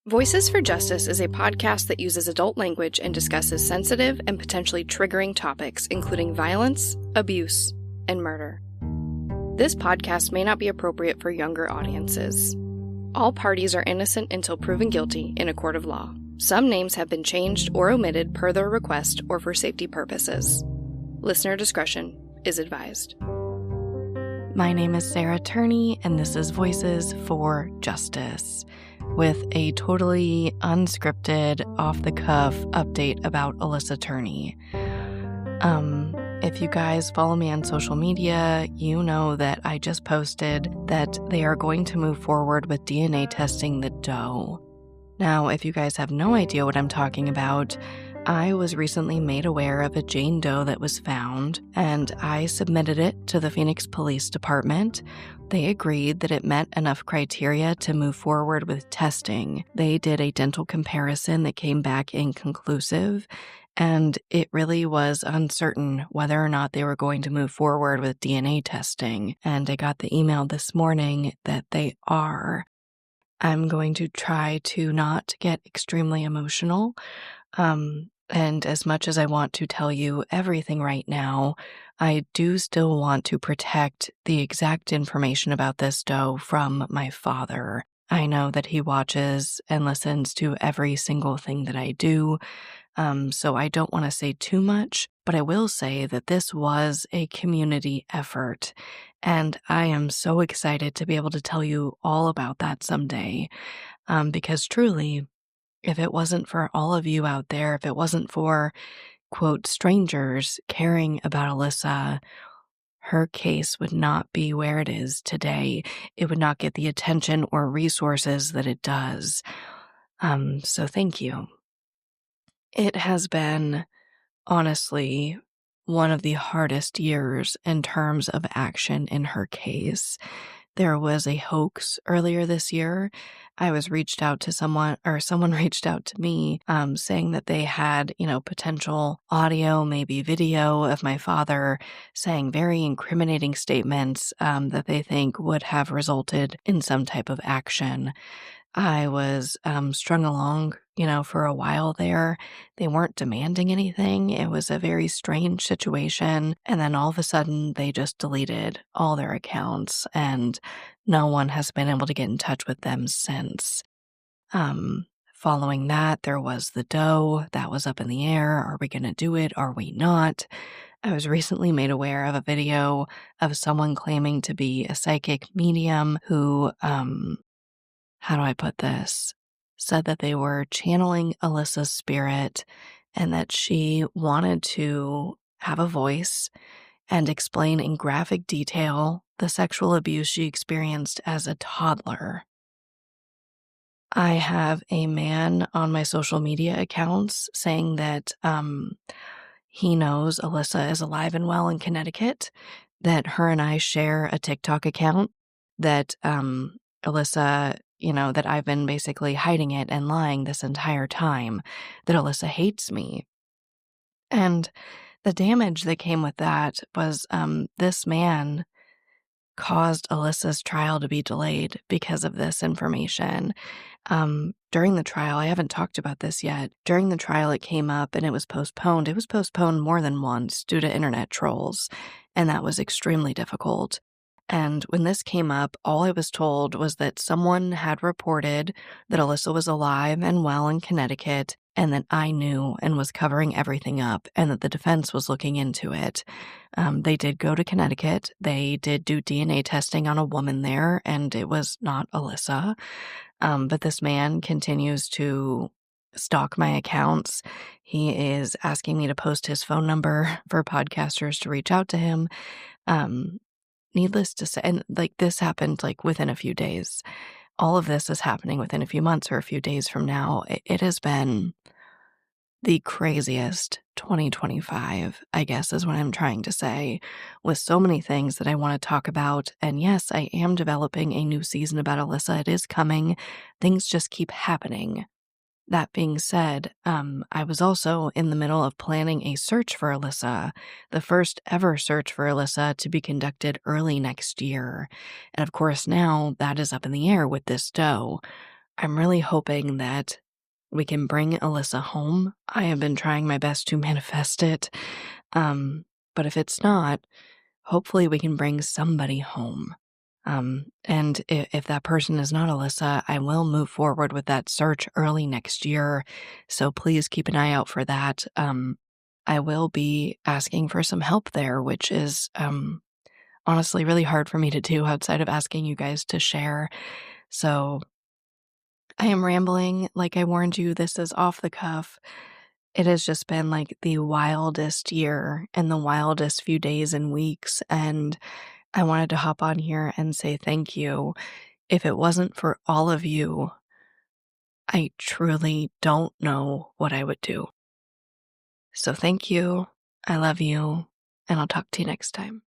Voices for Justice is a podcast that uses adult language and discusses sensitive and potentially triggering topics, including violence, abuse, and murder. This podcast may not be appropriate for younger audiences. All parties are innocent until proven guilty in a court of law. Some names have been changed or omitted per their request or for safety purposes. Listener discretion is advised. My name is Alissa Turney, and this is Voices for Justice, with a totally unscripted, off-the-cuff update about Alissa Turney. If you guys follow me on social media, you know that I just posted that they are going to move forward with DNA testing the Doe. Now, if you guys have no idea what I'm talking about, I was recently made aware of a Jane Doe that was found, and I submitted it to the Phoenix Police Department. They agreed that it met enough criteria to move forward with testing. They did a dental comparison that came back inconclusive, and it really was uncertain whether or not they were going to move forward with DNA testing. And I got the email this morning that they are. I'm going to try to not get extremely emotional. And as much as I want to tell you everything right now, I do still want to protect the exact information about this Doe from my father. I know that he watches and listens to every single thing that I do, so I don't want to say too much, but I will say that this was a community effort, and I am so excited to be able to tell you all about that someday, because truly, if it wasn't for all of you out there, if it wasn't for, quote, strangers caring about Alissa, her case would not be where it is today. It would not get the attention or resources that it does. So thank you. It has been, honestly, one of the hardest years in terms of action in her case. There was a hoax earlier this year. I was reached out to someone reached out to me saying that they had, potential audio, maybe video of my father saying very incriminating statements that they think would have resulted in some type of action. I was strung along, for a while there. They weren't demanding anything. It was a very strange situation. And then all of a sudden, they just deleted all their accounts, and no one has been able to get in touch with them since. Following that, there was the Doe. That was up in the air. Are we going to do it? Are we not? I was recently made aware of a video of someone claiming to be a psychic medium who, how do I put this? Said that they were channeling Alissa's spirit and that she wanted to have a voice and explain in graphic detail the sexual abuse she experienced as a toddler. I have a man on my social media accounts saying that he knows Alissa is alive and well in Connecticut, that her and I share a TikTok account, that Alissa, that I've been basically hiding it and lying this entire time, that Alissa hates me. And the damage that came with that was this man caused Alissa's trial to be delayed because of this information. During the trial, I haven't talked about this yet. During the trial, it came up and it was postponed. It was postponed more than once due to internet trolls, and that was extremely difficult. And when this came up, all I was told was that someone had reported that Alissa was alive and well in Connecticut, and that I knew and was covering everything up, and that the defense was looking into it. They did go to Connecticut. They did do DNA testing on a woman there, and it was not Alissa. But this man continues to stalk my accounts. He is asking me to post his phone number for podcasters to reach out to him. Needless to say, and this happened within a few days. All of this is happening within a few months or a few days from now. It has been the craziest 2025, I guess is what I'm trying to say, with so many things that I want to talk about. And yes, I am developing a new season about Alissa. It is coming. Things just keep happening. That being said, I was also in the middle of planning a search for Alissa, the first ever search for Alissa to be conducted early next year. And of course now that is up in the air with this Doe. I'm really hoping that we can bring Alissa home. I have been trying my best to manifest it. But if it's not, hopefully we can bring somebody home. And if that person is not Alissa, I will move forward with that search early next year. So please keep an eye out for that. I will be asking for some help there, which is honestly really hard for me to do outside of asking you guys to share. So I am rambling. Like I warned you, this is off the cuff. It has just been like the wildest year and the wildest few days and weeks. And I wanted to hop on here and say thank you. If it wasn't for all of you, I truly don't know what I would do. So thank you. I love you. And I'll talk to you next time.